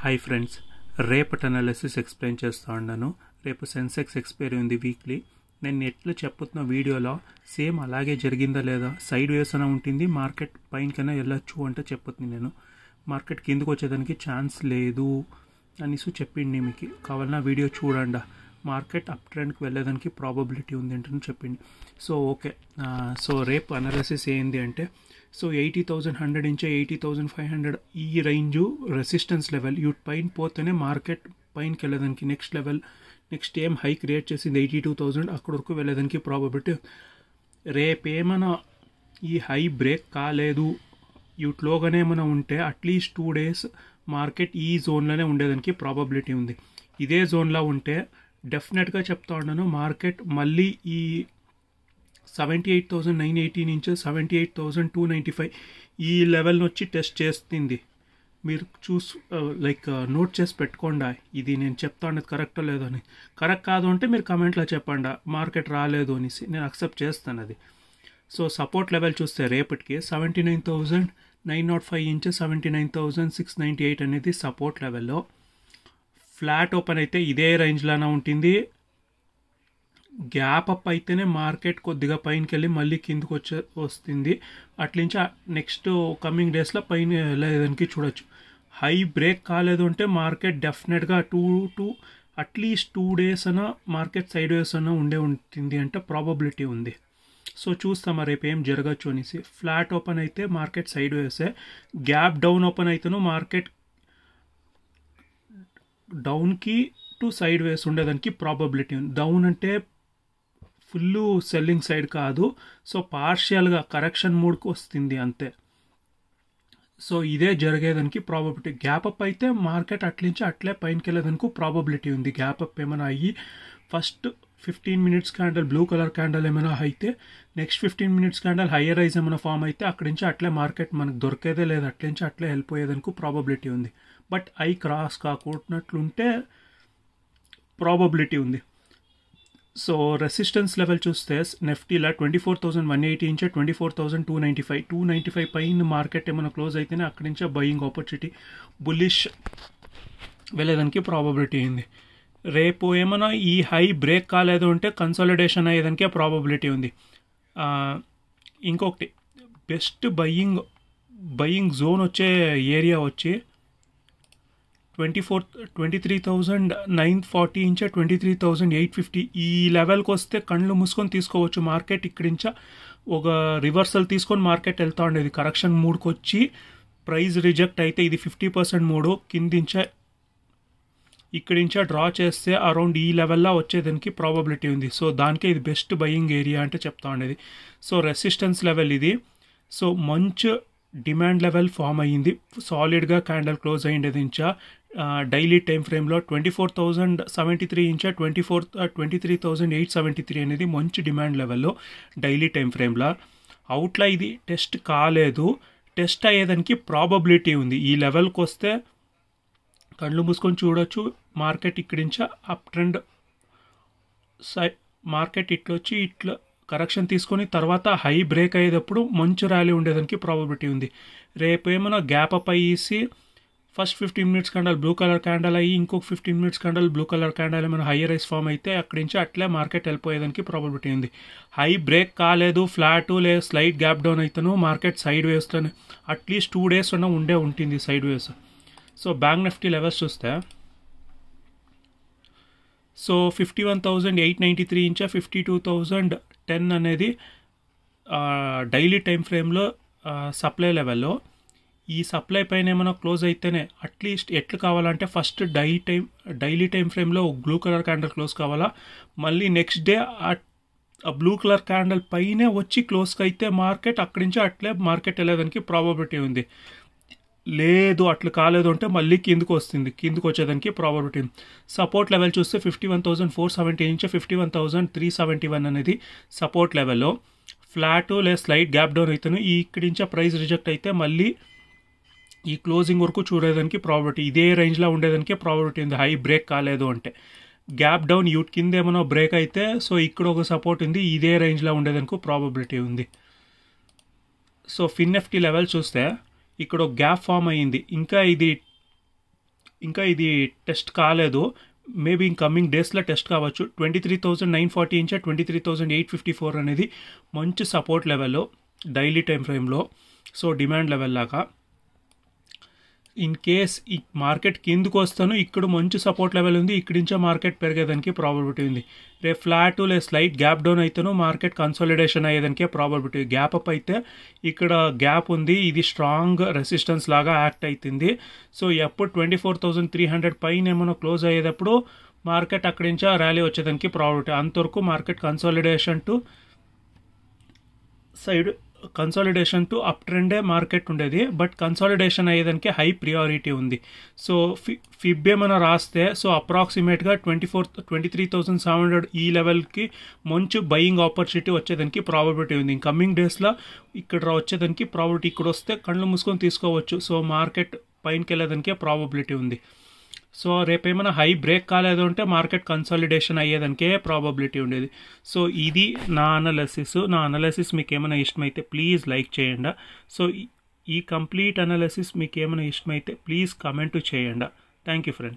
Hi friends, రేపటి analysis explain చేస్తూ ఉన్నాను. రేపు సెన్సెక్స్ ఎక్స్పైరీ ఉంది వీక్లీ. నేను ఎట్లా చెప్పుతున్న వీడియోలో సేమ్ అలాగే జరిగిందా లేదా, సైడ్ వేస్ అనే ఉంటుంది, మార్కెట్ పైనకైనా వెళ్ళొచ్చు అంటే చెప్పుతుంది. నేను మార్కెట్ కిందకు వచ్చేదానికి ఛాన్స్ లేదు అనేసి చెప్పింది. మీకు కావాలన్నా వీడియో చూడండి. మార్కెట్ అప్ ట్రెండ్కి వెళ్ళేదానికి ప్రాబబిలిటీ ఉంది అంటే చెప్పింది. సో ఓకే, సో రేపు అనాలిసిస్ ఏంది అంటే, సో 80,100 నుంచి 80,500 ఈ రేంజు రెసిస్టెన్స్ లెవెల్. యూ పైన పోతేనే మార్కెట్ పైనకి వెళ్ళేదానికి నెక్స్ట్ ఏం హై క్రియేట్ చేసింది 82,000 అక్కడ వరకు వెళ్ళేదానికి ప్రాబబిలిటీ. రేపేమైనా ఈ హై బ్రేక్ కాలేదు, యూట్లోగానే ఏమైనా ఉంటే అట్లీస్ట్ 2 days మార్కెట్ ఈ జోన్లోనే ఉండేదానికి ప్రాబబిలిటీ ఉంది. ఇదే జోన్లో ఉంటే డెఫినెట్గా చెప్తా ఉన్నాను, మార్కెట్ మళ్ళీ ఈ 78,980 నుంచి 78,295 ఈ లెవెల్ని వచ్చి టెస్ట్ చేస్తుంది. మీరు నోట్ చేసి పెట్టుకోండి. ఇది నేను చెప్తా ఉన్నది కరెక్టో లేదో అని. కరెక్ట్ కాదు అంటే మీరు కమెంట్లో చెప్పండి, మార్కెట్ రాలేదు అనేసి నేను అక్సెప్ట్ చేస్తాను అది. సో సపోర్ట్ లెవెల్ చూస్తే రేపటికి 79,905 నుంచి 79,698 అనేది సపోర్ట్ లెవెల్లో. ఫ్లాట్ ఓపెన్ అయితే ఇదే రేంజ్లోనే ఉంటుంది. గ్యాప్ అప్ అయితేనే మార్కెట్ కొద్దిగా పైనకి వెళ్ళి మళ్ళీ కిందకు వస్తుంది. అట్నుంచి నెక్స్ట్ కమింగ్ డేస్లో పైన వెళ్ళేదానికి చూడొచ్చు. హై బ్రేక్ కాలేదు అంటే మార్కెట్ డెఫినెట్గా అట్లీస్ట్ 2 days అన్నా మార్కెట్ సైడ్ వేస్ అన్నా ఉంటుంది అంటే ప్రాబబిలిటీ ఉంది. సో చూస్తాం రేపు ఏం జరగచ్చు అనేసి. ఫ్లాట్ ఓపెన్ అయితే మార్కెట్ సైడ్ వేసే, గ్యాప్ డౌన్ ఓపెన్ అయితేనూ మార్కెట్ డౌన్కి టు సైడ్ వేస్ ఉండేదానికి ప్రాబబిలిటీ ఉంది. డౌన్ అంటే ఫుల్ సెల్లింగ్ సైడ్ కాదు, సో పార్షియల్గా కరెక్షన్ మూడ్కి వస్తుంది అంతే. సో ఇదే జరిగేదానికి ప్రాబబిలిటీ. గ్యాప్ అప్ అయితే మార్కెట్ అట్లించి అట్లే పైనకి వెళ్ళేదానికి ప్రాబబిలిటీ ఉంది. గ్యాప్ అప్ ఏమైనా అయ్యి first 15 minutes candle blue colour candle ఏమైనా అయితే, next 15 minutes candle higher rise ఏమైనా ఫామ్ అయితే అక్కడి నుంచి అట్లే మార్కెట్ మనకు దొరికేదే లేదు, అట్లించి అట్లే వెళ్ళిపోయేదానికి ప్రాబబిలిటీ ఉంది. బట్ ఐ క్రాస్ కాకుండాట్లుంటే ప్రాబబిలిటీ ఉంది. సో రెసిస్టెన్స్ లెవెల్ చూస్తే నిఫ్టీలో 24,180 నుంచి 24,295 295 పైన మార్కెట్ ఏమైనా క్లోజ్ అయితేనే అక్కడి నుంచే బయింగ్ ఆపర్చునిటీ బుల్లిష్ వెళ్ళేదానికి ప్రాబబిలిటీ ఉంది. రేపు ఏమైనా ఈ హై బ్రేక్ కాలేదు అంటే కన్సాలిడేషన్ అయ్యేదానికే ప్రాబబిలిటీ ఉంది. ఇంకొకటి బెస్ట్ బయింగ్ జోన్ వచ్చే ఏరియా వచ్చి 23,940 నుంచి 23,850 ఈ లెవెల్కి వస్తే కళ్ళు మూసుకొని తీసుకోవచ్చు. మార్కెట్ ఇక్కడి నుంచి ఒక రివర్సల్ తీసుకొని మార్కెట్ వెళ్తూ ఉండేది. కరెక్షన్ మూడ్కి వచ్చి ప్రైస్ రిజెక్ట్ అయితే ఇది 50% మూడు కిందించే ఇక్కడి నుంచే డ్రా చేస్తే అరౌండ్ ఈ లెవెల్లో వచ్చేదానికి ప్రాబబిలిటీ ఉంది. సో దానికే ఇది బెస్ట్ బయింగ్ ఏరియా అంటే చెప్తా ఉండేది. సో రెసిస్టెన్స్ లెవెల్ ఇది. సో మంచి డిమాండ్ లెవెల్ ఫామ్ అయ్యింది, సాలిడ్గా క్యాండల్ క్లోజ్ అయ్యింది. ఇంచా డైలీ టైం ఫ్రేమ్లో 24,073 ఇంచా 23,873 అనేది మంచి డిమాండ్ లెవెల్లో డైలీ టైం ఫ్రేమ్లో. అవుట్లా ఇది టెస్ట్ కాలేదు, టెస్ట్ అయ్యేదానికి ప్రాబబిలిటీ ఉంది. ఈ లెవెల్కి వస్తే కళ్ళు మూసుకొని చూడొచ్చు. మార్కెట్ ఇక్కడి నుంచి అప్ ట్రెండ్ మార్కెట్ ఇట్లా వచ్చి ఇట్లా కరెక్షన్ తీసుకొని తర్వాత హై బ్రేక్ అయ్యేటప్పుడు మంచి ర్యాలీ ఉండేదానికి ప్రాబబిలిటీ ఉంది. రేపు ఏమైనా గ్యాప్ అప్ అయ్యేసి first 15 minutes candle blue colour candle అయ్యి ఇంకొక 15 minutes candle blue colour candle ఏమైనా హైయర్ రైస్ ఫామ్ అయితే అక్కడి నుంచి అట్లే మార్కెట్ వెళ్ళిపోయేదానికి ప్రాబబిలిటీ ఉంది. హై బ్రేక్ కాలేదు, ఫ్లాట్ లేదా స్లైడ్ గ్యాప్ డౌన్ అయితేనూ మార్కెట్ సైడ్ వేస్తూనే అట్లీస్ట్ 2 days అన్న ఉంటుంది sideways. So bank Nifty levels చూస్తే సో 51,893 నుంచి 52,010 అనేది డైలీ టైం ఫ్రేమ్లో సప్లై లెవెల్లో. ఈ సప్లై పైన ఏమైనా క్లోజ్ అయితేనే అట్లీస్ట్ ఎట్లు కావాలంటే ఫస్ట్ డైలీ టైం ఫ్రేమ్లో బ్లూ కలర్ క్యాండల్ క్లోజ్ కావాలా, మళ్ళీ నెక్స్ట్ డే ఆ బ్లూ కలర్ క్యాండల్ పైనే వచ్చి క్లోజ్కి అయితే మార్కెట్ అక్కడి నుంచి అట్లే మార్కెట్ వెళ్ళేదానికి ప్రాబబిలిటీ ఉంది. లేదు అట్లా కాలేదు అంటే మళ్ళీ కిందకు వచ్చేదానికి ప్రాబబిలిటీ ఉంది. సపోర్ట్ లెవెల్ చూస్తే 51,470 నుంచి 51,371 అనేది సపోర్ట్ లెవెల్లో. ఫ్లాట్ లేదా స్లైడ్ గ్యాప్ డౌన్ అయితేనే ఇక్కడి నుంచి ప్రైస్ రిజెక్ట్ అయితే మళ్ళీ ఈ క్లోజింగ్ వరకు చూడేదానికి ప్రాబబిలిటీ ఇదే రేంజ్లో ఉండేదానికి ప్రాబబిలిటీ ఉంది. హై బ్రేక్ కాలేదు అంటే గ్యాప్ డౌన్ కింద ఏమైనా బ్రేక్ అయితే సో ఇక్కడ ఒక సపోర్ట్ ఉంది, ఇదే రేంజ్లో ఉండేదానికి ప్రాబబిలిటీ ఉంది. సో ఫిన్ నిఫ్టీ లెవెల్ చూస్తే ఇక్కడ ఒక గ్యాప్ ఫామ్ అయ్యింది. ఇంకా ఇంకా ఇది టెస్ట్ కాలేదు, మేబీ ఇన్ కమింగ్ డేస్లో టెస్ట్ కావచ్చు. 23,940 నుంచి 23,854 అనేది మంచి సపోర్ట్ లెవెల్ డైలీ టైం ఫ్రేమ్లో. సో డిమాండ్ లెవెల్ లాగా ఇన్ కేస్ ఈ మార్కెట్ కిందకు వస్తాను, ఇక్కడ మంచి సపోర్ట్ లెవెల్ ఉంది, ఇక్కడి నుంచే మార్కెట్ పెరిగేదానికి ప్రాబిలిటీ ఉంది. రేపు ఫ్లాట్ లేదా స్లైట్ గ్యాప్ డౌన్ అయితేనూ మార్కెట్ కన్సాలిడేషన్ అయ్యేదానికే ప్రాబిలిటీ. గ్యాప్ అప్ అయితే ఇక్కడ గ్యాప్ ఉంది, ఇది స్ట్రాంగ్ రెసిస్టెన్స్ లాగా యాక్ట్ అవుతుంది. సో ఎప్పుడు 24,300 పైన ఏమైనా క్లోజ్ అయ్యేటప్పుడు మార్కెట్ అక్కడి నుంచి ర్యాలీ వచ్చేదానికి ప్రాబిలిటీ. అంతవరకు మార్కెట్ కన్సాలిడేషన్ టు అప్ ట్రెండే మార్కెట్ ఉండేది, బట్ కన్సాలిడేషన్ అయ్యేదానికి హై ప్రియారిటీ ఉంది. సో ఫిబ్ ఏమైనా రాస్తే సో అప్రాక్సిమేట్గా 23,700 ఈ లెవెల్కి మంచి బయింగ్ ఆపర్చునిటీ వచ్చేదానికి ప్రాబిలిటీ ఉంది. కమింగ్ డేస్లో ఇక్కడ వచ్చేదానికి ప్రాబిలిటీ, ఇక్కడ వస్తే కళ్ళు మూసుకొని తీసుకోవచ్చు. సో మార్కెట్ పైనకి వెళ్ళేదానికే ప్రాబిలిటీ ఉంది. సో రేపు ఏమైనా హై బ్రేక్ కాలేదు అంటే మార్కెట్ కన్సాలిడేషన్ అయ్యేదానికే ప్రాబబిలిటీ ఉండేది. సో ఇది నా అనాలిసిస్ మీకు ఏమైనా ఇష్టమైతే ప్లీజ్ లైక్ చేయండి. సో ఈ కంప్లీట్ అనాలిసిస్ మీకు ఏమైనా ఇష్టమైతే ప్లీజ్ కమెంట్ చేయండి. Thank you friends.